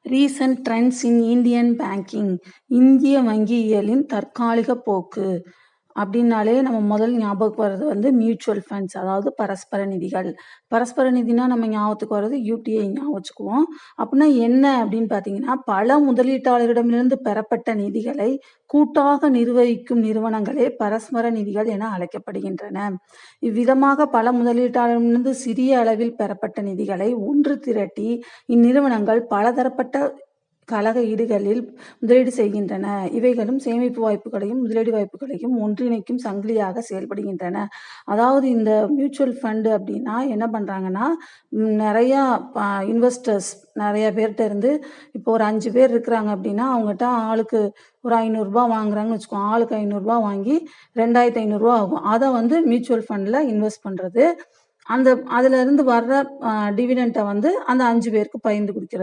Recent trends in Indian banking. இந்திய வங்கியியலின் தற்காலிக போக்கு அப்படின்னாலே நம்ம முதல் ஞாபகம் வர்றது வந்து மியூச்சுவல் ஃபண்ட்ஸ், அதாவது பரஸ்பர நிதிகள். பரஸ்பர நிதினா நம்ம ஞாபகத்துக்கு வர்றது யூடிஐ ஞாபகம் வச்சுக்குவோம். அப்படின்னா என்ன அப்படின்னு பார்த்தீங்கன்னா, பல முதலீட்டாளரிடமிருந்து பெறப்பட்ட நிதிகளை கூட்டாக நிர்வகிக்கும் நிறுவனங்களே பரஸ்பர நிதிகள் என அழைக்கப்படுகின்றன. இவ்விதமாக பல முதலீட்டாளரிடமிருந்து சிறிய அளவில் பெறப்பட்ட நிதிகளை ஒன்று திரட்டி இந்நிறுவனங்கள் பலதரப்பட்ட கழக ஈடுகளில் முதலீடு செய்கின்றன. இவைகளும் சேமிப்பு வாய்ப்புகளையும் முதலீடு வாய்ப்புகளையும் ஒன்றிணைக்கும் சங்கிலியாக செயல்படுகின்றன. அதாவது இந்த மியூச்சுவல் ஃபண்டு அப்படின்னா என்ன பண்றாங்கன்னா, நிறையா இன்வெஸ்டர்ஸ் நிறைய பேர்கிட்ட இருந்து, இப்போ ஒரு 5 பேர் இருக்கிறாங்க அப்படின்னா, அவங்ககிட்ட ஆளுக்கு ஒரு 500 ரூபாய் வாங்குறாங்கன்னு வச்சுக்கோங்க. ஆளுக்கு 500 ரூபாய் வாங்கி 2500 ரூபாய் ஆகும். அதை வந்து மியூச்சுவல் ஃபண்டில் இன்வெஸ்ட் பண்ணுறது. அதுல இருந்து வர்ற டிவிடெண்ட்டை வந்து அந்த 5 பேருக்கு பகிர்ந்து கொடுக்கிறது.